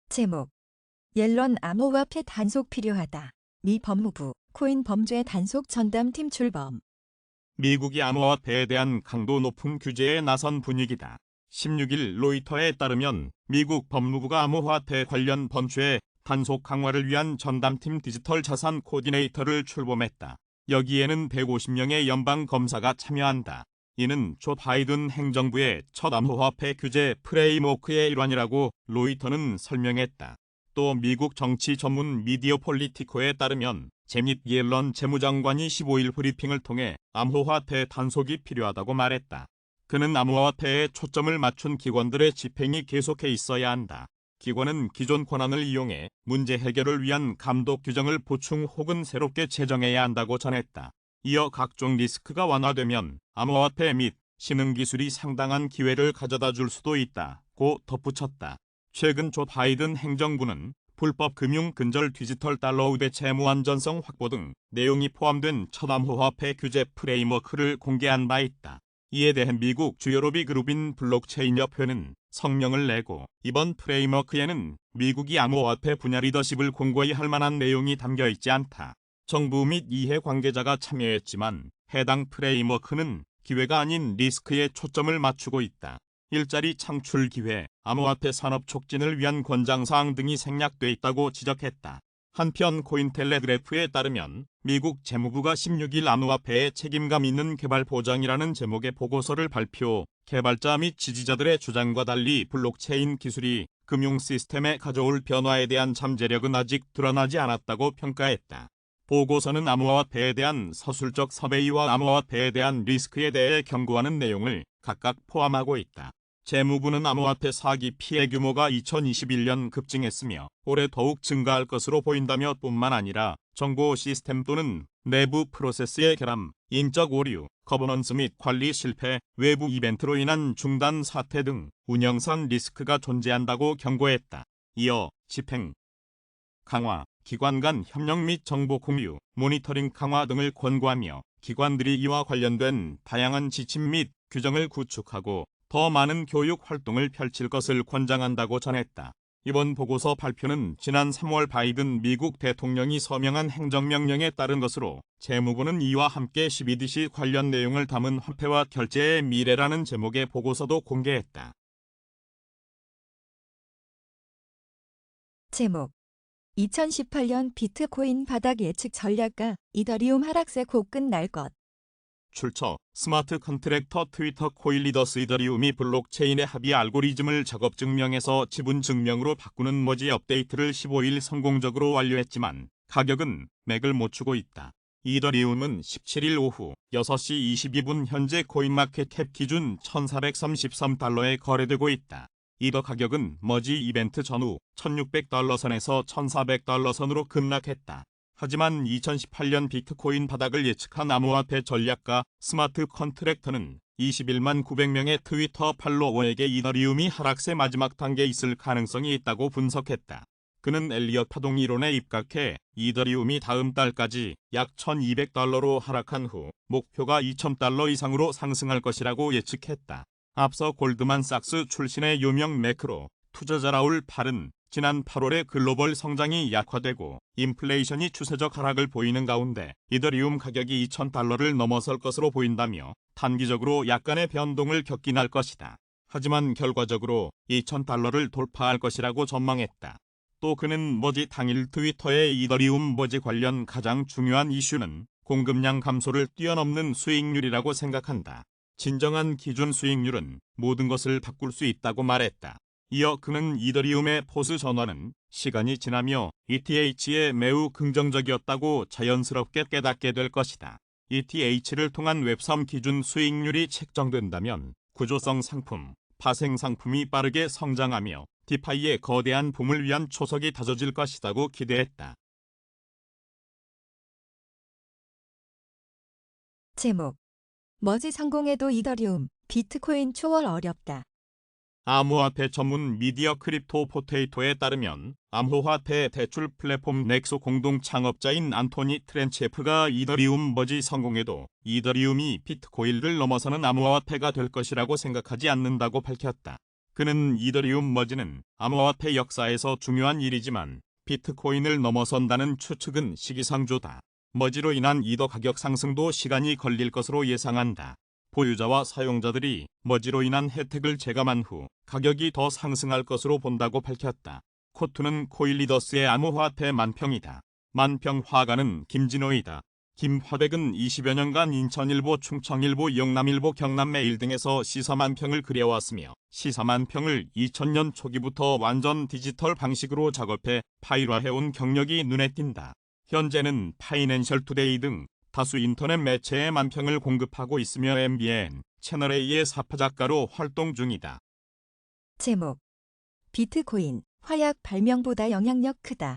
제목 옐런 암호화폐 단속 필요하다. 미 법무부 코인 범죄 단속 전담팀 출범. 미국이 암호화폐에 대한 강도 높은 규제에 나선 분위기다. 16일 로이터에 따르면 미국 법무부가 암호화폐 관련 범죄 단속 강화를 위한 전담팀 디지털 자산 코디네이터를 출범했다. 여기에는 150명의 연방 검사가 참여한다. 이는 조 바이든 행정부의 첫 암호화폐 규제 프레임워크의 일환이라고 로이터는 설명했다. 또 미국 정치 전문 미디어 폴리티코에 따르면 제닛 옐런 재무장관이 15일 브리핑을 통해 암호화폐 단속이 필요하다고 말했다. 그는 암호화폐에 초점을 맞춘 기관들의 집행이 계속해 있어야 한다. 기관은 기존 권한을 이용해 문제 해결을 위한 감독 규정을 보충 혹은 새롭게 제정해야 한다고 전했다. 이어 각종 리스크가 완화되면 암호화폐 및 신흥기술이 상당한 기회를 가져다 줄 수도 있다고 덧붙였다. 최근 조 바이든 행정부는 불법 금융 근절 디지털 달러 우대 재무 안전성 확보 등 내용이 포함된 첫 암호화폐 규제 프레임워크를 공개한 바 있다. 이에 대해 미국 주요 로비 그룹인 블록체인 협회는 성명을 내고 이번 프레임워크에는 미국이 암호화폐 분야 리더십을 공고히 할 만한 내용이 담겨 있지 않다. 정부 및 이해 관계자가 참여했지만 해당 프레임워크는 기회가 아닌 리스크에 초점을 맞추고 있다. 일자리 창출 기회, 암호화폐 산업 촉진을 위한 권장사항 등이 생략돼 있다고 지적했다. 한편 코인텔레그래프에 따르면 미국 재무부가 16일 암호화폐의 책임감 있는 개발 보장이라는 제목의 보고서를 발표, 개발자 및 지지자들의 주장과 달리 블록체인 기술이 금융 시스템에 가져올 변화에 대한 잠재력은 아직 드러나지 않았다고 평가했다. 보고서는 암호화폐에 대한 서술적 섭외와 암호화폐에 대한 리스크에 대해 경고하는 내용을 각각 포함하고 있다. 재무부는 암호화폐 사기 피해 규모가 2021년 급증했으며 올해 더욱 증가할 것으로 보인다며 뿐만 아니라 정보 시스템 또는 내부 프로세스의 결함, 인적 오류, 거버넌스 및 관리 실패, 외부 이벤트로 인한 중단 사태 등 운영상 리스크가 존재한다고 경고했다. 이어 집행 강화, 기관 간 협력 및 정보 공유, 모니터링 강화 등을 권고하며 기관들이 이와 관련된 다양한 지침 및 규정을 구축하고 더 많은 교육 활동을 펼칠 것을 권장한다고 전했다. 이번 보고서 발표는 지난 3월 바이든 미국 대통령이 서명한 행정명령에 따른 것으로 재무부는 이와 함께 12DC 관련 내용을 담은 화폐와 결제의 미래라는 제목의 보고서도 공개했다. 제목 2018년 비트코인 바닥 예측 전략가 이더리움 하락세 곧 끝날 것. 출처 스마트 컨트랙터 트위터 코인 리더스 이더리움이 블록체인의 합의 알고리즘을 작업 증명에서 지분 증명으로 바꾸는 머지 업데이트를 15일 성공적으로 완료했지만 가격은 맥을 못 추고 있다. 이더리움은 17일 오후 6시 22분 현재 코인마켓캡 기준 1,433달러에 거래되고 있다. 이더 가격은 머지 이벤트 전후 1,600달러 선에서 1,400달러 선으로 급락했다. 하지만 2018년 비트코인 바닥을 예측한 암호화폐 전략가 스마트 컨트랙터는 21만 900명의 트위터 팔로워에게 이더리움이 하락세 마지막 단계에 있을 가능성이 있다고 분석했다. 그는 엘리엇 파동 이론에 입각해 이더리움이 다음 달까지 약 1,200달러로 하락한 후 목표가 2,000달러 이상으로 상승할 것이라고 예측했다. 앞서 골드만삭스 출신의 유명 매크로 투자자 라울 팔은 지난 8월에 글로벌 성장이 약화되고 인플레이션이 추세적 하락을 보이는 가운데 이더리움 가격이 2,000달러를 넘어설 것으로 보인다며 단기적으로 약간의 변동을 겪긴 할 것이다. 하지만 결과적으로 2,000달러를 돌파할 것이라고 전망했다. 또 그는 머지 당일 트위터의 이더리움 머지 관련 가장 중요한 이슈는 공급량 감소를 뛰어넘는 수익률이라고 생각한다. 진정한 기준 수익률은 모든 것을 바꿀 수 있다고 말했다. 이어 그는 이더리움의 포스 전환은 시간이 지나며 ETH에 매우 긍정적이었다고 자연스럽게 깨닫게 될 것이다. ETH를 통한 웹3 기준 수익률이 책정된다면 구조성 상품, 파생 상품이 빠르게 성장하며 디파이의 거대한 붐을 위한 초석이 다져질 것이라고 기대했다. 제목 머지 성공해도 이더리움, 비트코인 초월 어렵다. 암호화폐 전문 미디어 크립토 포테이토에 따르면 암호화폐 대출 플랫폼 넥소 공동 창업자인 안토니 트렌체프가 이더리움 머지 성공에도 이더리움이 비트코인을 넘어서는 암호화폐가 될 것이라고 생각하지 않는다고 밝혔다. 그는 이더리움 머지는 암호화폐 역사에서 중요한 일이지만 비트코인을 넘어선다는 추측은 시기상조다. 머지로 인한 이더 가격 상승도 시간이 걸릴 것으로 예상한다. 보유자와 사용자들이 머지로 인한 혜택을 체감한 후 가격이 더 상승할 것으로 본다고 밝혔다. 코투는 코일리더스의 암호화폐 만평이다. 만평 화가는 김진호이다. 김화백은 20여 년간 인천일보, 충청일보, 영남일보, 경남매일 등에서 시사만평을 그려왔으며 시사만평을 2000년 초기부터 완전 디지털 방식으로 작업해 파일화해온 경력이 눈에 띈다. 현재는 파이낸셜 투데이 등 다수 인터넷 매체에 만평을 공급하고 있으며 MBN, 채널A의 사파 작가로 활동 중이다. 제목 비트코인 화약 발명보다 영향력 크다.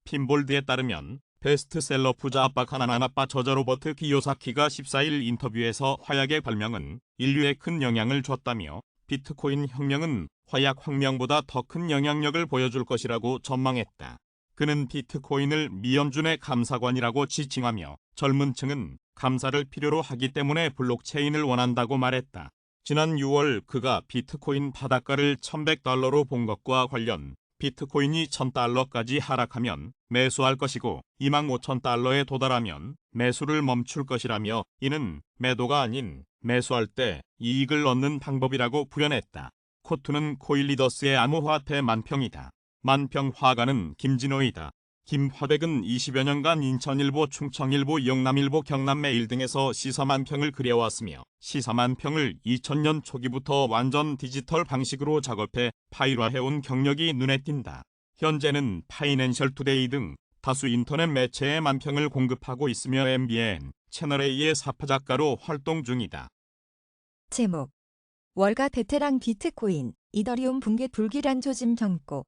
핀볼드에 따르면 베스트셀러 부자 아빠 가난한 아빠 저자 로버트 키요사키가 14일 인터뷰에서 화약의 발명은 인류에 큰 영향을 줬다며 비트코인 혁명은 화약 혁명보다 더 큰 영향력을 보여줄 것이라고 전망했다. 그는 비트코인을 미연준의 감사관이라고 지칭하며 젊은 층은 감사를 필요로 하기 때문에 블록체인을 원한다고 말했다. 지난 6월 그가 비트코인 바닷가를 $1100로 본 것과 관련 비트코인이 $1000까지 하락하면 매수할 것이고 $25,000에 도달하면 매수를 멈출 것이라며 이는 매도가 아닌 매수할 때 이익을 얻는 방법이라고 부연했다. 코투는 코일리더스의 암호화폐 만평이다. 만평 화가는 김진호이다. 김화백은 20여 년간 인천일보, 충청일보, 영남일보, 경남매일 등에서 시사만평을 그려왔으며 시사만평을 2000년 초기부터 완전 디지털 방식으로 작업해 파일화해온 경력이 눈에 띈다. 현재는 파이낸셜 투데이 등 다수 인터넷 매체에 만평을 공급하고 있으며 MBN, 채널A의 사파 작가로 활동 중이다. 제목 월가 베테랑 비트코인 이더리움 붕괴 불길한 조짐 경고.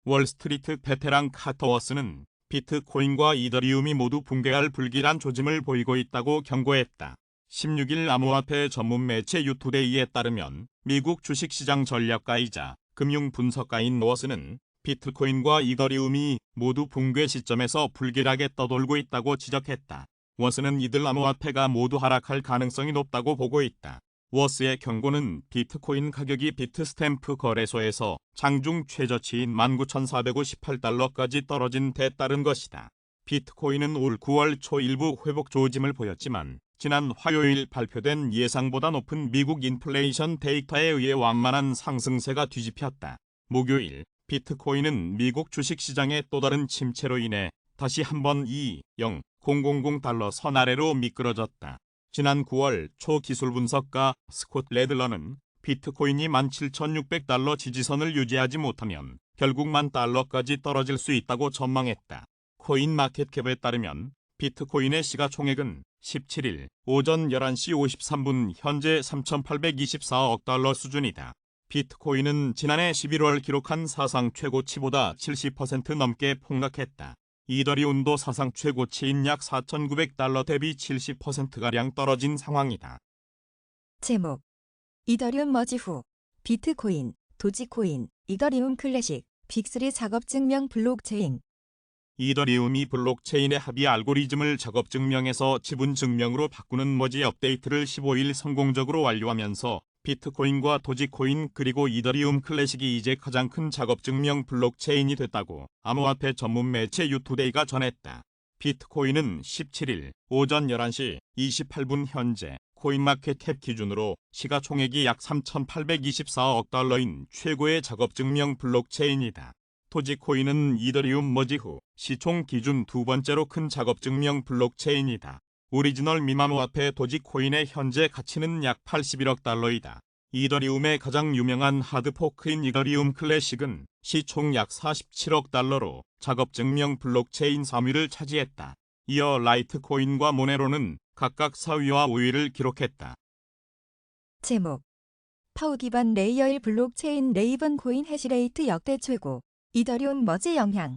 월스트리트 베테랑 카터워스는 비트코인과 이더리움이 모두 붕괴할 불길한 조짐을 보이고 있다고 경고했다. 16일 암호화폐 전문 매체 유투데이에 따르면 미국 주식시장 전략가이자 금융 분석가인 워스는 비트코인과 이더리움이 모두 붕괴 시점에서 불길하게 떠돌고 있다고 지적했다. 워스는 이들 암호화폐가 모두 하락할 가능성이 높다고 보고 있다. 워스의 경고는 비트코인 가격이 비트스탬프 거래소에서 장중 최저치인 $19,458까지 떨어진 데 따른 것이다. 비트코인은 올 9월 초 일부 회복 조짐을 보였지만 지난 화요일 발표된 예상보다 높은 미국 인플레이션 데이터에 의해 완만한 상승세가 뒤집혔다. 목요일 비트코인은 미국 주식시장의 또 다른 침체로 인해 다시 한번 $2,000 선 아래로 미끄러졌다. 지난 9월 초 기술 분석가 스콧 레들러는 비트코인이 $17,600 지지선을 유지하지 못하면 결국 $10,000까지 떨어질 수 있다고 전망했다. 코인마켓캡에 따르면 비트코인의 시가총액은 17일 오전 11시 53분 현재 $3,824억 수준이다. 비트코인은 지난해 11월 기록한 사상 최고치보다 70% 넘게 폭락했다. 이더리움도 사상 최고치인 약 $4,900 대비 70%가량 떨어진 상황이다. 제목 이더리움 머지 후 비트코인, 도지코인, 이더리움 클래식, 빅3 작업증명 블록체인. 이더리움이 블록체인의 합의 알고리즘을 작업증명에서 지분증명으로 바꾸는 머지 업데이트를 15일 성공적으로 완료하면서 비트코인과 도지코인 그리고 이더리움 클래식이 이제 가장 큰 작업증명 블록체인이 됐다고 암호화폐 전문 매체 유투데이가 전했다. 비트코인은 17일 오전 11시 28분 현재 코인마켓캡 기준으로 시가총액이 약 $3,824억 최고의 작업증명 블록체인이다. 도지코인은 이더리움 머지 후 시총 기준 두 번째로 큰 작업증명 블록체인이다. 오리지널 미암호화폐 도지코인의 현재 가치는 약 $81억. 이더리움의 가장 유명한 하드포크인 이더리움 클래식은 시총 약 $47억 작업증명 블록체인 3위를 차지했다. 이어 라이트코인과 모네로는 각각 4위와 5위를 기록했다. 제목 파우 기반 레이어 1 블록체인 레이븐 코인 해시레이트 역대 최고. 이더리움 머지 영향.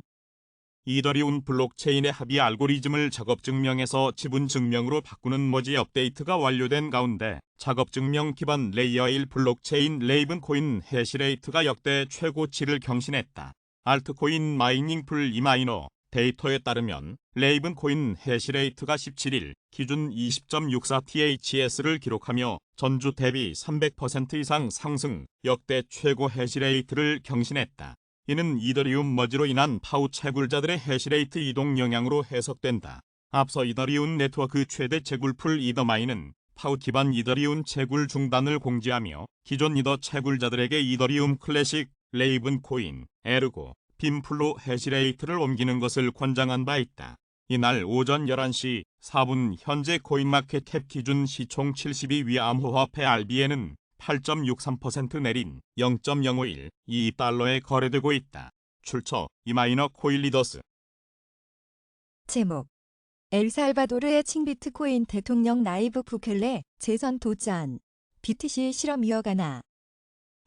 이더리움 블록체인의 합의 알고리즘을 작업증명에서 지분증명으로 바꾸는 머지 업데이트가 완료된 가운데 작업증명 기반 레이어 1 블록체인 레이븐 코인 해시레이트가 역대 최고치를 경신했다. 알트코인 마이닝풀 이마이너 데이터에 따르면 레이븐코인 해시레이트가 17일 기준 20.64THz를 기록하며 전주 대비 300% 이상 상승, 역대 최고 해시레이트를 경신했다. 이는 이더리움 머지로 인한 파우 채굴자들의 해시레이트 이동 영향으로 해석된다. 앞서 이더리움 네트워크 최대 채굴풀 이더마인은 파우 기반 이더리움 채굴 중단을 공지하며 기존 이더 채굴자들에게 이더리움 클래식, 레이븐코인, 에르고, 빔플로 해시레이트를 옮기는 것을 권장한 바 있다. 이날 오전 11시 4분 현재 코인마켓캡 기준 시총 72위 암호화폐 RBN은 8.63% 내린 0.051-2달러에 거래되고 있다. 출처 이마이너 코인리더스. 제목 엘살바도르의 칭비트코인 대통령 나이브 부켈레 재선 도전 BTC 실험 이어가나.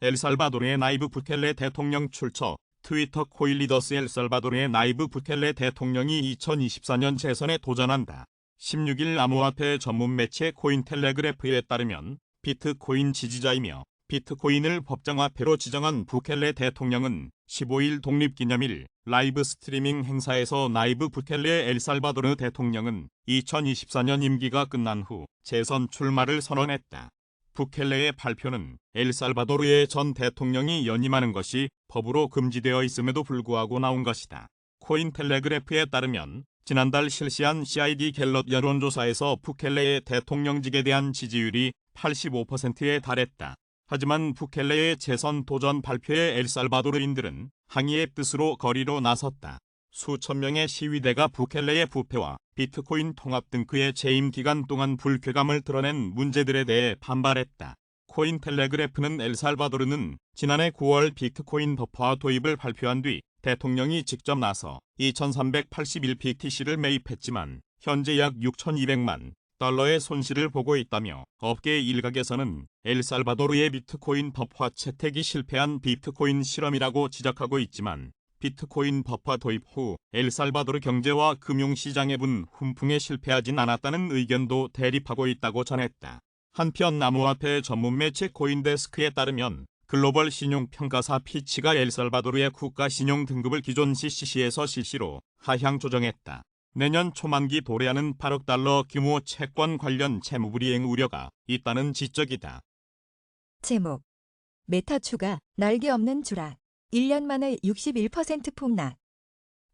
엘살바도르의 나이브 부켈레 대통령 출처 트위터 코인리더스. 엘살바도르의 나이브 부켈레 대통령이 2024년 재선에 도전한다. 16일 암호화폐 전문 매체 코인텔레그래프에 따르면 비트코인 지지자이며 비트코인을 법정화폐로 지정한 부켈레 대통령은 15일 독립기념일 라이브 스트리밍 행사에서 나이브 부켈레 엘살바도르 대통령은 2024년 임기가 끝난 후 재선 출마를 선언했다. 부켈레의 발표는 엘살바도르의 전 대통령이 연임하는 것이 법으로 금지되어 있음에도 불구하고 나온 것이다. 코인텔레그래프에 따르면 지난달 실시한 CID 갤럽 여론조사에서 부켈레의 대통령직에 대한 지지율이 85%에 달했다. 하지만 부켈레의 재선 도전 발표에 엘살바도르인들은 항의의 뜻으로 거리로 나섰다. 수천 명의 시위대가 부켈레의 부패와 비트코인 통합 등 그의 재임 기간 동안 불쾌감을 드러낸 문제들에 대해 반발했다. 코인텔레그래프는 엘살바도르는 지난해 9월 비트코인 버퍼화 도입을 발표한 뒤 대통령이 직접 나서 2,381 BTC를 매입했지만 현재 약 6,200만 달러의 손실을 보고 있다며 업계 일각에서는 엘살바도르의 비트코인 버퍼화 채택이 실패한 비트코인 실험이라고 지적하고 있지만 비트코인 버퍼화 도입 후 엘살바도르 경제와 금융시장에 분 훈풍에 실패하진 않았다는 의견도 대립하고 있다고 전했다. 한편 암호화폐 전문 매체 코인데스크에 따르면 글로벌 신용평가사 피치가 엘살바도르의 국가신용 등급을 기존 CCC에서 CC로 하향 조정했다. 내년 초만기 도래하는 8억 달러 규모 채권 관련 채무불이행 우려가 있다는 지적이다. 제목 메타 추가 날개 없는 추락 1년 만에 61% 폭락.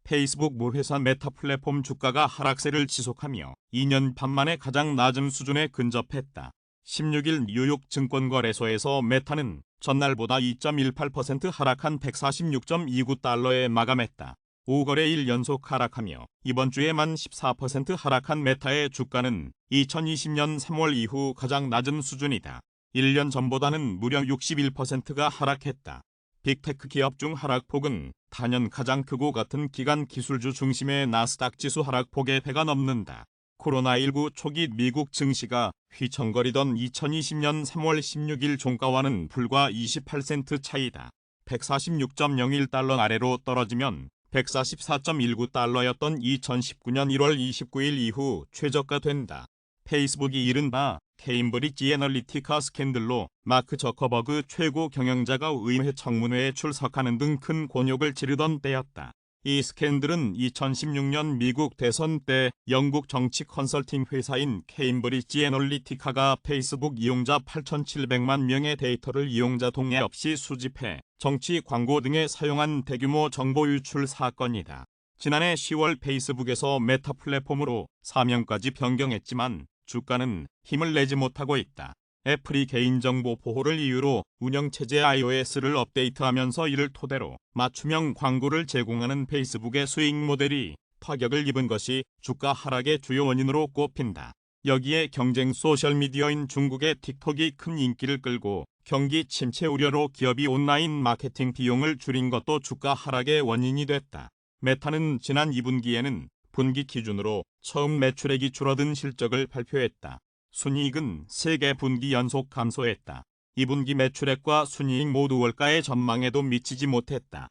페이스북 모회사 메타 플랫폼 주가가 하락세를 지속하며 2년 반 만에 가장 낮은 수준에 근접했다. 16일 뉴욕 증권거래소에서 메타는 전날보다 2.18% 하락한 146.29달러에 마감했다. 5거래일 연속 하락하며 이번 주에만 14% 하락한 메타의 주가는 2020년 3월 이후 가장 낮은 수준이다. 1년 전보다는 무려 61%가 하락했다. 빅테크 기업 중 하락폭은 단연 가장 크고 같은 기간 기술주 중심의 나스닥 지수 하락폭의 배가 넘는다. 코로나19 초기 미국 증시가 휘청거리던 2020년 3월 16일 종가와는 불과 28센트 차이다. 146.01달러 아래로 떨어지면 144.19달러였던 2019년 1월 29일 이후 최저가된다. 페이스북이 이른바 케임브리지 애널리티카 스캔들로 마크 저커버그 최고 경영자가 의회 청문회에 출석하는 등 큰 곤욕을 치르던 때였다. 이 스캔들은 2016년 미국 대선 때 영국 정치 컨설팅 회사인 케임브리지 애널리티카가 페이스북 이용자 8,700만 명의 데이터를 이용자 동의 없이 수집해 정치 광고 등에 사용한 대규모 정보 유출 사건이다. 지난해 10월 페이스북에서 메타 플랫폼으로 사명까지 변경했지만 주가는 힘을 내지 못하고 있다. 애플이 개인정보 보호를 이유로 운영체제 iOS를 업데이트하면서 이를 토대로 맞춤형 광고를 제공하는 페이스북의 수익 모델이 타격을 입은 것이 주가 하락의 주요 원인으로 꼽힌다. 여기에 경쟁 소셜미디어인 중국의 틱톡이 큰 인기를 끌고 경기 침체 우려로 기업이 온라인 마케팅 비용을 줄인 것도 주가 하락의 원인이 됐다. 메타는 지난 2분기에는 분기 기준으로 처음 매출액이 줄어든 실적을 발표했다. 순이익은 3개 분기 연속 감소했다. 2분기 매출액과 순이익 모두 월가의 전망에도 미치지 못했다.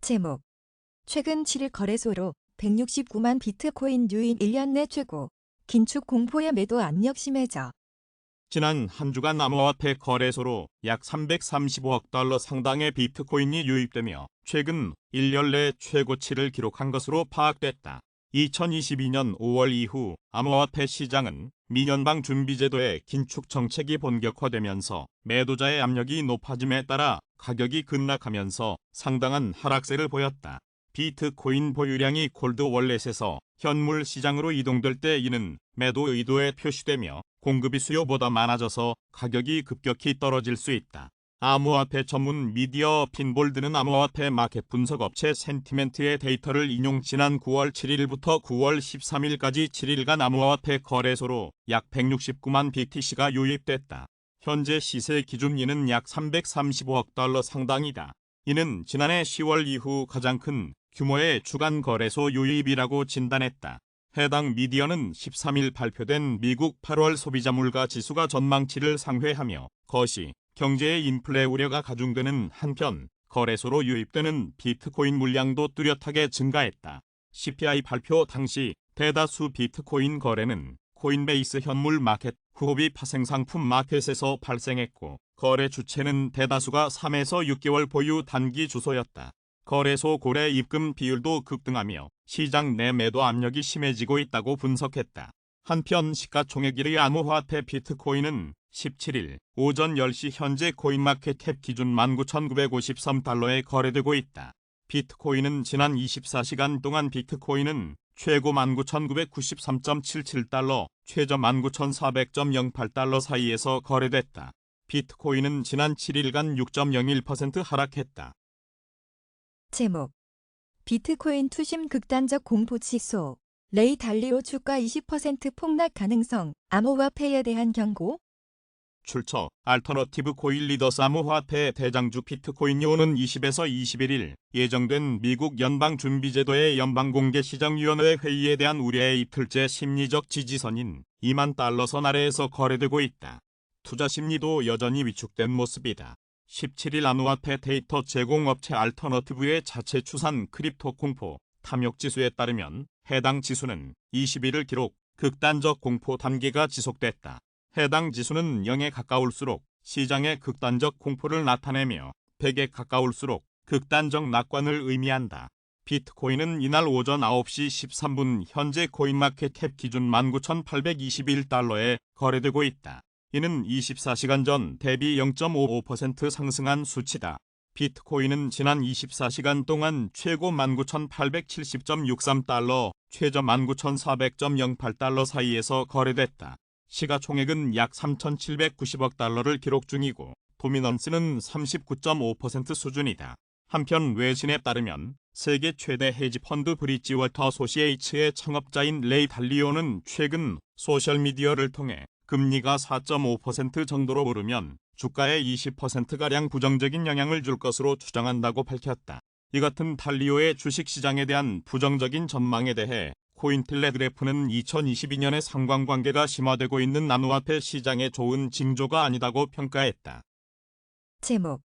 제목 최근 7일 거래소로 169만 비트코인 유인 1년 내 최고. 긴축 공포의 매도 압력 심해져. 지난 한 주간 암호화폐 거래소로 약 335억 달러 상당의 비트코인이 유입되며 최근 1년 내 최고치를 기록한 것으로 파악됐다. 2022년 5월 이후 암호화폐 시장은 미연방 준비제도의 긴축 정책이 본격화되면서 매도자의 압력이 높아짐에 따라 가격이 급락하면서 상당한 하락세를 보였다. 비트코인 보유량이 콜드 월렛에서 현물 시장으로 이동될 때 이는 매도 의도에 표시되며 공급이 수요보다 많아져서 가격이 급격히 떨어질 수 있다. 암호화폐 전문 미디어 핀볼드는 암호화폐 마켓 분석 업체 센티멘트의 데이터를 인용 지난 9월 7일부터 9월 13일까지 7일간 암호화폐 거래소로 약 169만 BTC가 유입됐다. 현재 시세 기준 이는 약 335억 달러 상당이다. 이는 지난해 10월 이후 가장 큰 규모의 주간 거래소 유입이라고 진단했다. 해당 미디어는 13일 발표된 미국 8월 소비자 물가 지수가 전망치를 상회하며 거시 경제의 인플레 우려가 가중되는 한편 거래소로 유입되는 비트코인 물량도 뚜렷하게 증가했다. CPI 발표 당시 대다수 비트코인 거래는 코인베이스 현물 마켓, 후오비 파생상품 마켓에서 발생했고 거래 주체는 대다수가 3에서 6개월 보유 단기 주소였다. 거래소 거래 입금 비율도 급등하며 시장 내 매도 압력이 심해지고 있다고 분석했다. 한편 시가총액 1위 암호화폐 비트코인은 17일 오전 10시 현재 코인마켓캡 기준 19,953달러에 거래되고 있다. 비트코인은 지난 24시간 동안 비트코인은 최고 19,993.77달러, 최저 19,400.08달러 사이에서 거래됐다. 비트코인은 지난 7일간 6.01% 하락했다. 제목 비트코인 투심 극단적 공포 치소. 레이 달리오 주가 20% 폭락 가능성. 암호화폐에 대한 경고. 출처 알터너티브 코인 리더스 암호화폐 대장주 비트코인이 오는 20에서 21일 예정된 미국 연방준비제도의 연방공개시장위원회 회의에 대한 우려의 이틀째 심리적 지지선인 2만 달러 선 아래에서 거래되고 있다. 투자 심리도 여전히 위축된 모습이다. 17일 암호화폐 데이터 제공업체 알터너티브의 자체 추산 크립토 공포 탐욕 지수에 따르면 해당 지수는 21일 기록 극단적 공포 단계가 지속됐다. 해당 지수는 0에 가까울수록 시장의 극단적 공포를 나타내며 100에 가까울수록 극단적 낙관을 의미한다. 비트코인은 이날 오전 9시 13분 현재 코인마켓캡 기준 19,821달러에 거래되고 있다. 이는 24시간 전 대비 0.55% 상승한 수치다. 비트코인은 지난 24시간 동안 최고 19,870.63달러, 최저 19,400.08달러 사이에서 거래됐다. 시가총액은 약 3,790억 달러를 기록 중이고 도미넌스는 39.5% 수준이다. 한편 외신에 따르면 세계 최대 헤지펀드 브릿지워터 소시에이츠의 창업자인 레이 달리오는 최근 소셜미디어를 통해 금리가 4.5% 정도로 오르면 주가에 20%가량 부정적인 영향을 줄 것으로 추정한다고 밝혔다. 이 같은 달리오의 주식시장에 대한 부정적인 전망에 대해 코인텔레그래프는 2022년에 상관관계가 심화되고 있는 암호화폐 시장에 좋은 징조가 아니다고 평가했다. 제목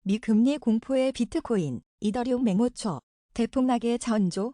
미금리 공포의 비트코인, 이더리움 맹호초, 대폭락의 전조.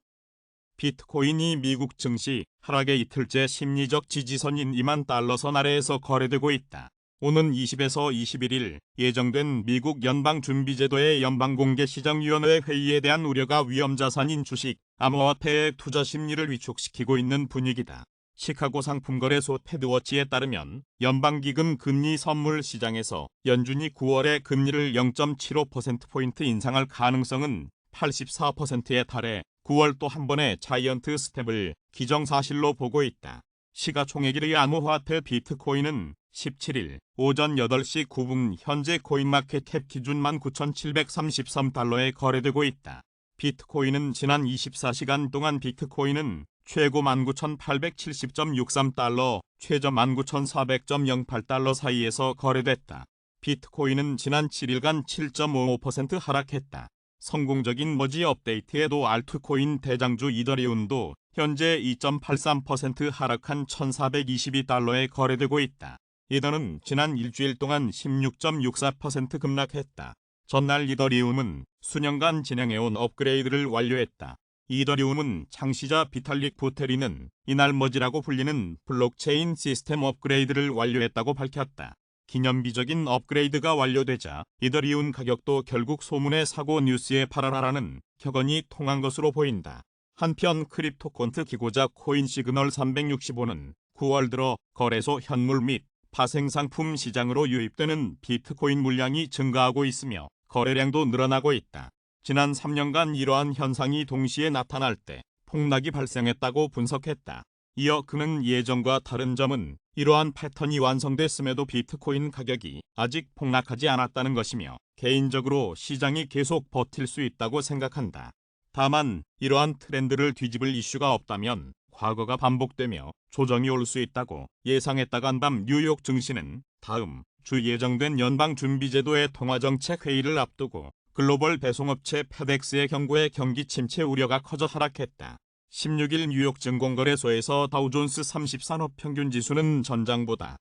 비트코인이 미국 증시 하락의 이틀째 심리적 지지선인 2만 달러 선 아래에서 거래되고 있다. 오는 20에서 21일 예정된 미국 연방준비제도의 연방공개시장위원회 회의에 대한 우려가 위험자산인 주식, 암호화폐의 투자 심리를 위축시키고 있는 분위기다. 시카고 상품거래소 테드워치에 따르면 연방기금 금리 선물 시장에서 연준이 9월에 금리를 0.75%포인트 인상할 가능성은 84%에 달해 9월 또 한 번의 자이언트 스텝을 기정사실로 보고 있다. 시가총액 1위 암호화폐 비트코인은 17일 오전 8시 9분 현재 코인마켓캡 기준 19,733달러에 거래되고 있다. 비트코인은 지난 24시간 동안 비트코인은 최고 19,870.63달러, 최저 19,400.08달러 사이에서 거래됐다. 비트코인은 지난 7일간 7.55% 하락했다. 성공적인 머지 업데이트에도 알트코인 대장주 이더리움도 현재 2.83% 하락한 1,422달러에 거래되고 있다. 이더는 지난 일주일 동안 16.64% 급락했다. 전날 이더리움은 수년간 진행해온 업그레이드를 완료했다. 이더리움은 창시자 비탈릭 부테린은 이날 머지라고 불리는 블록체인 시스템 업그레이드를 완료했다고 밝혔다. 기념비적인 업그레이드가 완료되자 이더리움 가격도 결국 소문의 사고 뉴스에 팔아라라는 격언이 통한 것으로 보인다. 한편 크립토 콘트 기고자 코인 시그널 365는 9월 들어 거래소 현물 및 파생상품 시장으로 유입되는 비트코인 물량이 증가하고 있으며 거래량도 늘어나고 있다. 지난 3년간 이러한 현상이 동시에 나타날 때 폭락이 발생했다고 분석했다. 이어 그는 예전과 다른 점은 이러한 패턴이 완성됐음에도 비트코인 가격이 아직 폭락하지 않았다는 것이며 개인적으로 시장이 계속 버틸 수 있다고 생각한다. 다만 이러한 트렌드를 뒤집을 이슈가 없다면 과거가 반복되며 조정이 올 수 있다고 예상했다가 한밤 뉴욕 증시는 다음 주 예정된 연방준비제도의 통화정책 회의를 앞두고 글로벌 배송업체 페덱스의 경고에 경기 침체 우려가 커져 하락했다. 16일 뉴욕 증권거래소에서 다우존스 30산업 평균지수는 전장보다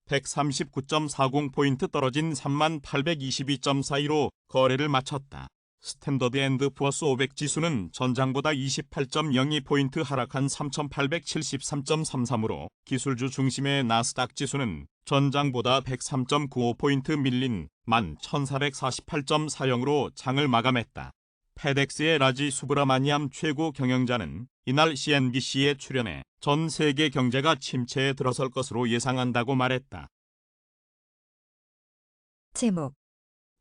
139.40포인트 떨어진 3822.42로 거래를 마쳤다. 스탠더드 앤드 푸어스 500 지수는 전장보다 28.02포인트 하락한 3873.33으로 기술주 중심의 나스닥 지수는 전장보다 103.95포인트 밀린 11,448.40으로 장을 마감했다. 페덱스의 라지 수브라마니암 최고 경영자는 이날 CNBC에 출연해 전 세계 경제가 침체에 들어설 것으로 예상한다고 말했다. 제목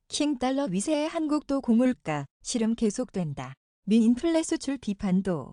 킹달러 위세의 한국도 고물가 실험 계속된다. 민인플레 수출 비판도.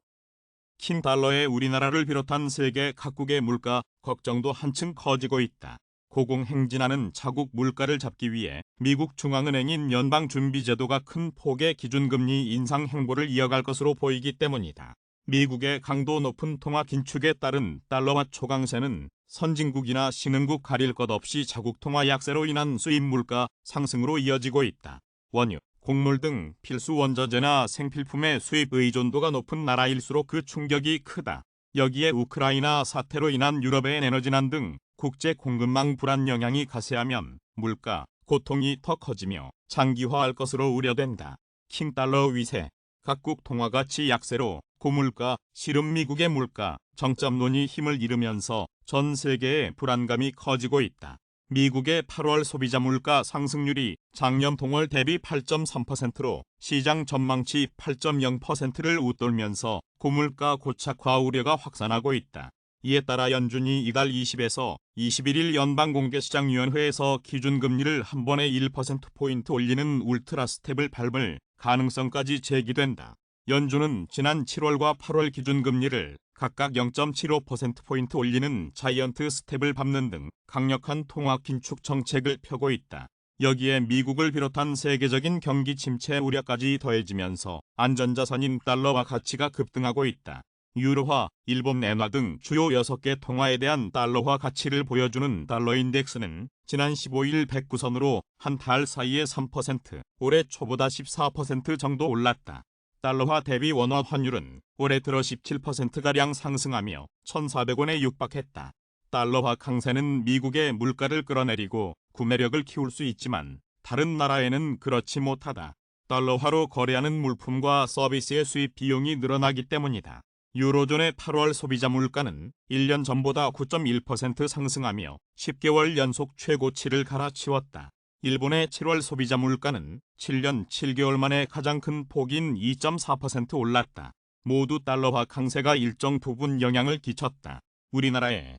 킹달러의 우리나라를 비롯한 세계 각국의 물가 걱정도 한층 커지고 있다. 고공행진하는 자국 물가를 잡기 위해 미국 중앙은행인 연방준비제도가 큰 폭의 기준금리 인상 행보를 이어갈 것으로 보이기 때문이다. 미국의 강도 높은 통화 긴축에 따른 달러화 초강세는 선진국이나 신흥국 가릴 것 없이 자국 통화 약세로 인한 수입 물가 상승으로 이어지고 있다. 원유, 곡물 등 필수 원자재나 생필품의 수입 의존도가 높은 나라일수록 그 충격이 크다. 여기에 우크라이나 사태로 인한 유럽의 에너지난 등 국제 공급망 불안 영향이 가세하면 물가 고통이 더 커지며 장기화할 것으로 우려된다. 킹달러 위세, 각국 통화 가치 약세로 고물가, 실험 미국의 물가 정점론이 힘을 잃으면서 전 세계의 불안감이 커지고 있다. 미국의 8월 소비자 물가 상승률이 작년 동월 대비 8.3%로 시장 전망치 8.0%를 웃돌면서 고물가 고착화 우려가 확산하고 있다. 이에 따라 연준이 이달 20에서 21일 연방공개시장위원회에서 기준금리를 한 번에 1%포인트 올리는 울트라 스텝을 밟을 가능성까지 제기된다. 연준은 지난 7월과 8월 기준금리를 각각 0.75%포인트 올리는 자이언트 스텝을 밟는 등 강력한 통화 긴축 정책을 펴고 있다. 여기에 미국을 비롯한 세계적인 경기 침체 우려까지 더해지면서 안전자산인 달러화 가치가 급등하고 있다. 유로화, 일본 엔화 등 주요 6개 통화에 대한 달러화 가치를 보여주는 달러인덱스는 지난 15일 109선으로 한 달 사이에 3%, 올해 초보다 14% 정도 올랐다. 달러화 대비 원화 환율은 올해 들어 17%가량 상승하며 1,400원에 육박했다. 달러화 강세는 미국의 물가를 끌어내리고 구매력을 키울 수 있지만 다른 나라에는 그렇지 못하다. 달러화로 거래하는 물품과 서비스의 수입 비용이 늘어나기 때문이다. 유로존의 8월 소비자 물가는 1년 전보다 9.1% 상승하며 10개월 연속 최고치를 갈아치웠다. 일본의 7월 소비자 물가는 7년 7개월 만에 가장 큰 폭인 2.4% 올랐다. 모두 달러화 강세가 일정 부분 영향을 끼쳤다. 우리나라의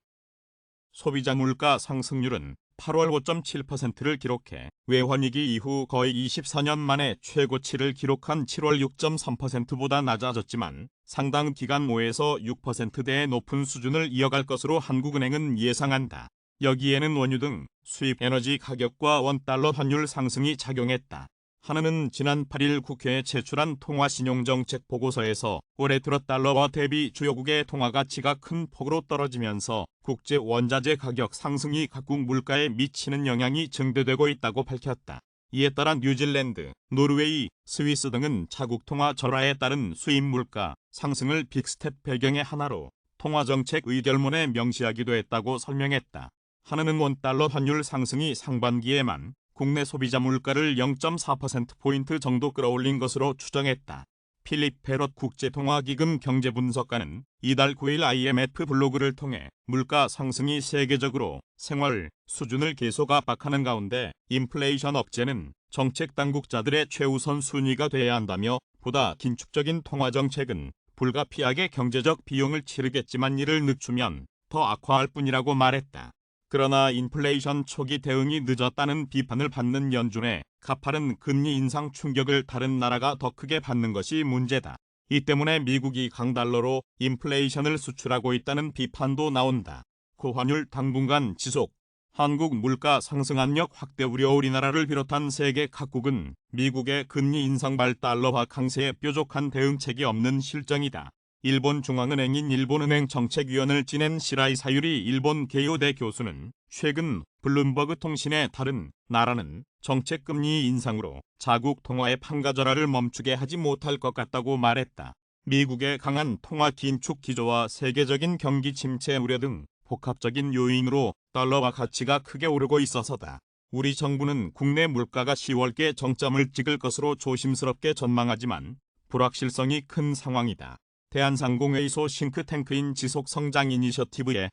소비자 물가 상승률은 8월 5.7%를 기록해 외환위기 이후 거의 24년 만에 최고치를 기록한 7월 6.3%보다 낮아졌지만 상당 기간 5에서 6%대의 높은 수준을 이어갈 것으로 한국은행은 예상한다. 여기에는 원유 등 수입 에너지 가격과 원달러 환율 상승이 작용했다. 한은은 지난 8일 국회에 제출한 통화신용정책 보고서에서 올해 들어 달러화 대비 주요국의 통화 가치가 큰 폭으로 떨어지면서 국제 원자재 가격 상승이 각국 물가에 미치는 영향이 증대되고 있다고 밝혔다. 이에 따라 뉴질랜드, 노르웨이, 스위스 등은 자국 통화 절하에 따른 수입 물가 상승을 빅스텝 배경의 하나로 통화정책 의결문에 명시하기도 했다고 설명했다. 한은은 원달러 환율 상승이 상반기에만 국내 소비자 물가를 0.4%포인트 정도 끌어올린 것으로 추정했다. 필립 페럿 국제통화기금 경제분석가는 이달 9일 IMF 블로그를 통해 물가 상승이 세계적으로 생활 수준을 계속 압박하는 가운데 인플레이션 억제는 정책 당국자들의 최우선 순위가 돼야 한다며 보다 긴축적인 통화정책은 불가피하게 경제적 비용을 치르겠지만 이를 늦추면 더 악화할 뿐이라고 말했다. 그러나 인플레이션 초기 대응이 늦었다는 비판을 받는 연준의 가파른 금리 인상 충격을 다른 나라가 더 크게 받는 것이 문제다. 이 때문에 미국이 강달러로 인플레이션을 수출하고 있다는 비판도 나온다. 고환율 당분간 지속. 한국 물가 상승 압력 확대 우려. 우리나라를 비롯한 세계 각국은 미국의 금리 인상 발 달러화 강세에 뾰족한 대응책이 없는 실정이다. 일본 중앙은행인 일본은행 정책위원을 지낸 시라이 사유리 일본 개요대 교수는 최근 블룸버그 통신에 따른 나라는 정책금리 인상으로 자국 통화의 판가절하를 멈추게 하지 못할 것 같다고 말했다. 미국의 강한 통화 긴축 기조와 세계적인 경기 침체 우려 등 복합적인 요인으로 달러화 가치가 크게 오르고 있어서다. 우리 정부는 국내 물가가 10월께 정점을 찍을 것으로 조심스럽게 전망하지만 불확실성이 큰 상황이다. 대한상공회의소 싱크탱크인 지속성장 이니셔티브의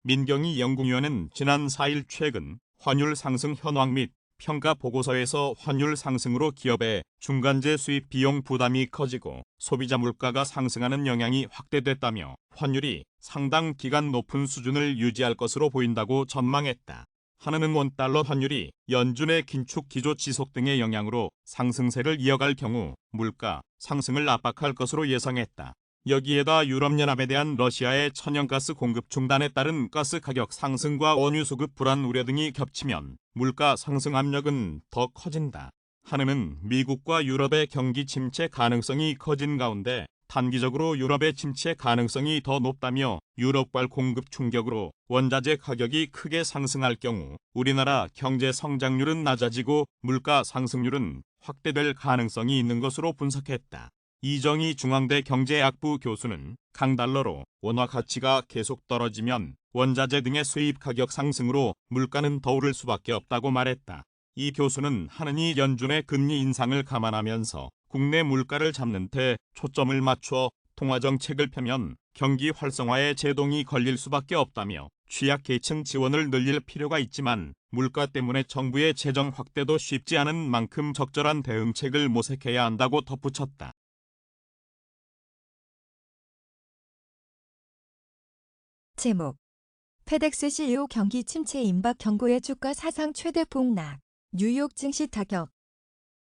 민경희 연구위원은 지난 4일 최근 환율 상승 현황 및 평가 보고서에서 환율 상승으로 기업의 중간재 수입 비용 부담이 커지고 소비자 물가가 상승하는 영향이 확대됐다며 환율이 상당 기간 높은 수준을 유지할 것으로 보인다고 전망했다. 한은은 원달러 환율이 연준의 긴축 기조 지속 등의 영향으로 상승세를 이어갈 경우 물가 상승을 압박할 것으로 예상했다. 여기에다 유럽연합에 대한 러시아의 천연가스 공급 중단에 따른 가스 가격 상승과 원유 수급 불안 우려 등이 겹치면 물가 상승 압력은 더 커진다. 한은은 미국과 유럽의 경기 침체 가능성이 커진 가운데 단기적으로 유럽의 침체 가능성이 더 높다며 유럽발 공급 충격으로 원자재 가격이 크게 상승할 경우 우리나라 경제 성장률은 낮아지고 물가 상승률은 확대될 가능성이 있는 것으로 분석했다. 이정희 중앙대 경제학부 교수는 강달러로 원화 가치가 계속 떨어지면 원자재 등의 수입 가격 상승으로 물가는 더 오를 수밖에 없다고 말했다. 이 교수는 한은이 연준의 금리 인상을 감안하면서 국내 물가를 잡는 데 초점을 맞춰 통화정책을 펴면 경기 활성화에 제동이 걸릴 수밖에 없다며 취약계층 지원을 늘릴 필요가 있지만 물가 때문에 정부의 재정 확대도 쉽지 않은 만큼 적절한 대응책을 모색해야 한다고 덧붙였다. 제목 페덱스 CEO 경기 침체 임박 경고의 주가 사상 최대 폭락. 뉴욕 증시 타격.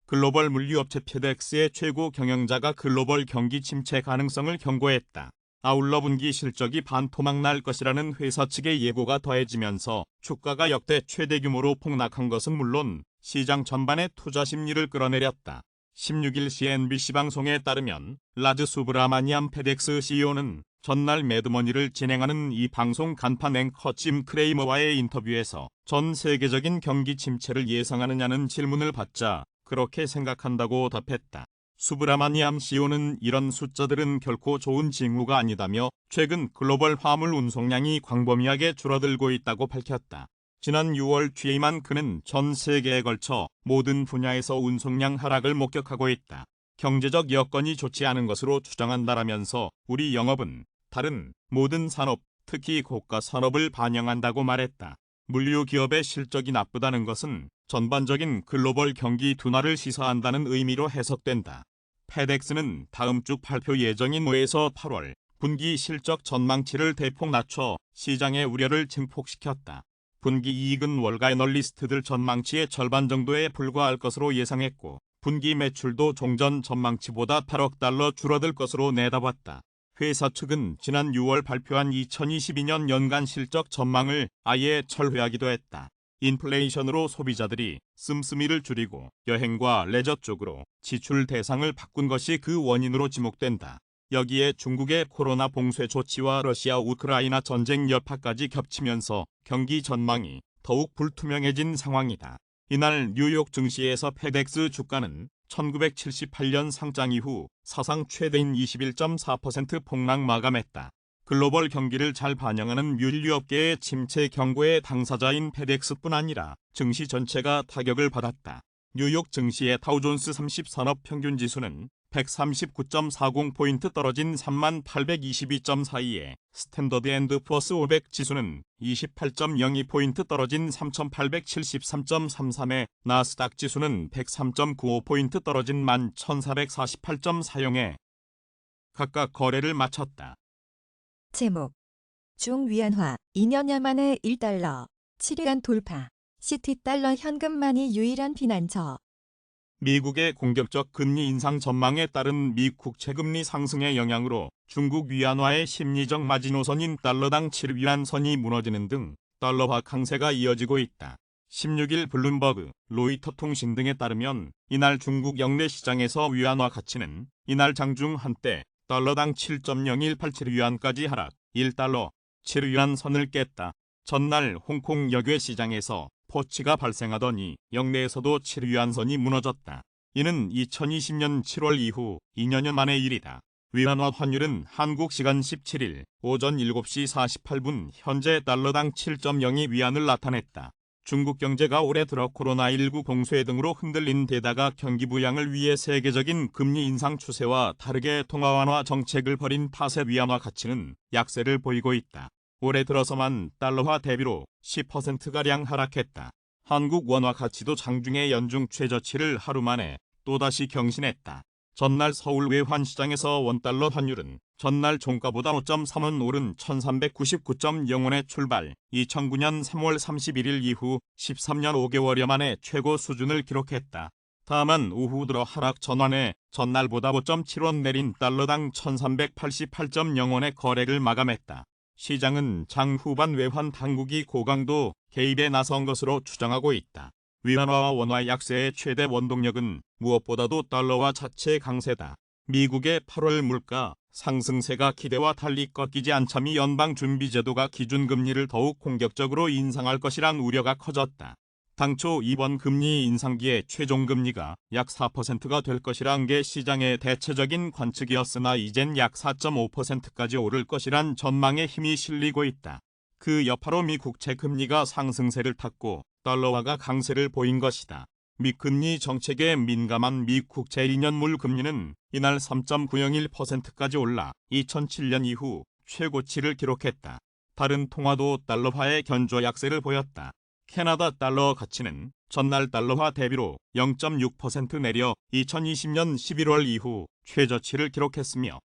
글로벌 물류업체 페덱스의 최고 경영자가 글로벌 경기 침체 가능성을 경고했다. 아울러 분기 실적이 반토막 날 것이라는 회사 측의 예고가 더해지면서 주가가 역대 최대 규모로 폭락한 것은 물론 시장 전반의 투자 심리를 끌어내렸다. 16일 CNBC 방송에 따르면 라즈 수브라마니암 페덱스 CEO는 전날 매드머니를 진행하는 이 방송 간판 앵커 짐 크레이머와의 인터뷰에서 전 세계적인 경기 침체를 예상하느냐는 질문을 받자 그렇게 생각한다고 답했다. 수브라마니암 CEO는 이런 숫자들은 결코 좋은 징후가 아니다며 최근 글로벌 화물 운송량이 광범위하게 줄어들고 있다고 밝혔다. 지난 6월 취임한 그는 전 세계에 걸쳐 모든 분야에서 운송량 하락을 목격하고 있다. 경제적 여건이 좋지 않은 것으로 추정한다라면서 우리 영업은 다른 모든 산업, 특히 고가 산업을 반영한다고 말했다. 물류 기업의 실적이 나쁘다는 것은 전반적인 글로벌 경기 둔화를 시사한다는 의미로 해석된다. 페덱스는 다음 주 발표 예정인 5에서 8월 분기 실적 전망치를 대폭 낮춰 시장의 우려를 증폭시켰다. 분기 이익은 월가 애널리스트들 전망치의 절반 정도에 불과할 것으로 예상했고 분기 매출도 종전 전망치보다 8억 달러 줄어들 것으로 내다봤다. 회사 측은 지난 6월 발표한 2022년 연간 실적 전망을 아예 철회하기도 했다. 인플레이션으로 소비자들이 씀씀이를 줄이고 여행과 레저 쪽으로 지출 대상을 바꾼 것이 그 원인으로 지목된다. 여기에 중국의 코로나 봉쇄 조치와 러시아 우크라이나 전쟁 여파까지 겹치면서 경기 전망이 더욱 불투명해진 상황이다. 이날 뉴욕 증시에서 페덱스 주가는 1978년 상장 이후 사상 최대인 21.4% 폭락 마감했다. 글로벌 경기를 잘 반영하는 물류업계의 침체 경고의 당사자인 페덱스뿐 아니라 증시 전체가 타격을 받았다. 뉴욕 증시의 다우존스 30 산업 평균 지수는 139.40포인트 떨어진 3822.42에 스탠더드 앤드 푸어스 500 지수는 28.02포인트 떨어진 3873.33에 나스닥 지수는 103.95포인트 떨어진 11,448.40에 각각 거래를 마쳤다. 제목 중위안화 2년여 만에 1달러 7위안 돌파 시티달러 현금만이 유일한 피난처. 미국의 공격적 금리 인상 전망에 따른 미 국채금리 상승의 영향으로 중국 위안화의 심리적 마지노선인 달러당 7위안 선이 무너지는 등 달러화 강세가 이어지고 있다. 16일 블룸버그, 로이터 통신 등에 따르면 이날 중국 영내 시장에서 위안화 가치는 이날 장중 한때 달러당 7.0187위안까지 하락, 1달러 7위안 선을 깼다. 전날 홍콩 역외 시장에서 포치가 발생하더니 영내에서도 7위안 선이 무너졌다. 이는 2020년 7월 이후 2년여 만의 일이다. 위안화 환율은 한국 시간 17일 오전 7시 48분 현재 달러당 7.02위안을 나타냈다. 중국 경제가 올해 들어 코로나19 봉쇄 등으로 흔들린 데다가 경기 부양을 위해 세계적인 금리 인상 추세와 다르게 통화완화 정책을 벌인 탓에 위안화 가치는 약세를 보이고 있다. 올해 들어서만 달러화 대비로 10%가량 하락했다. 한국 원화 가치도 장중에 연중 최저치를 하루 만에 또다시 경신했다. 전날 서울 외환시장에서 원달러 환율은 전날 종가보다 5.3원 오른 1399.0원에 출발, 2009년 3월 31일 이후 13년 5개월여 만에 최고 수준을 기록했다. 다만 오후 들어 하락 전환해 전날보다 5.7원 내린 달러당 1388.0원의 거래를 마감했다. 시장은 장 후반 외환 당국이 고강도 개입에 나선 것으로 추정하고 있다. 위안화와 원화 약세의 최대 원동력은 무엇보다도 달러화 자체의 강세다. 미국의 8월 물가 상승세가 기대와 달리 꺾이지 않자미 연방준비제도가 기준금리를 더욱 공격적으로 인상할 것이란 우려가 커졌다. 당초 이번 금리 인상기의 최종금리가 약 4%가 될 것이란 게 시장의 대체적인 관측이었으나 이젠 약 4.5%까지 오를 것이란 전망에 힘이 실리고 있다. 그 여파로 미 국채 금리가 상승세를 탔고 달러화가 강세를 보인 것이다. 미 금리 정책에 민감한 미 국채 2년물 금리는 이날 3.901%까지 올라 2007년 이후 최고치를 기록했다. 다른 통화도 달러화의 견조 약세를 보였다. 캐나다 달러 가치는 전날 달러화 대비로 0.6% 내려 2020년 11월 이후 최저치를 기록했으며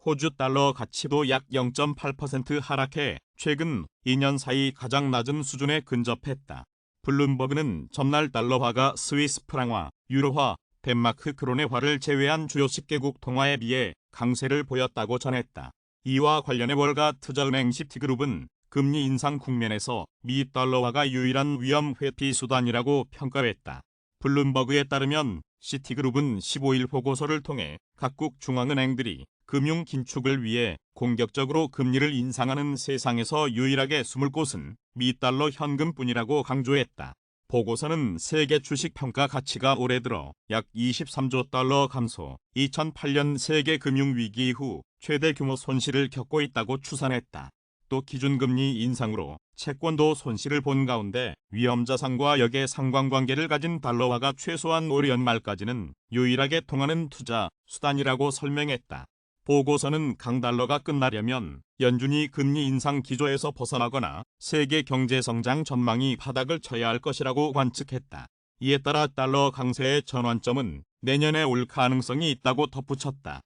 호주 달러 가치도 약 0.8% 하락해 최근 2년 사이 가장 낮은 수준에 근접했다. 블룸버그는 전날 달러화가 스위스 프랑화, 유로화, 덴마크 크론의화를 제외한 주요 10개국 통화에 비해 강세를 보였다고 전했다. 이와 관련해 월가 투자은행 시티그룹은 금리 인상 국면에서 미 달러화가 유일한 위험 회피 수단이라고 평가했다. 블룸버그에 따르면 시티그룹은 15일 보고서를 통해 각국 중앙은행들이 금융 긴축을 위해 공격적으로 금리를 인상하는 세상에서 유일하게 숨을 곳은 미 달러 현금뿐이라고 강조했다. 보고서는 세계 주식 평가 가치가 올해 들어 약 23조 달러 감소, 2008년 세계 금융위기 이후 최대 규모 손실을 겪고 있다고 추산했다. 또 기준금리 인상으로 채권도 손실을 본 가운데 위험자산과 역의 상관관계를 가진 달러화가 최소한 올 연말까지는 유일하게 통하는 투자 수단이라고 설명했다. 보고서는 강달러가 끝나려면 연준이 금리 인상 기조에서 벗어나거나 세계 경제 성장 전망이 바닥을 쳐야 할 것이라고 관측했다. 이에 따라 달러 강세의 전환점은 내년에 올 가능성이 있다고 덧붙였다.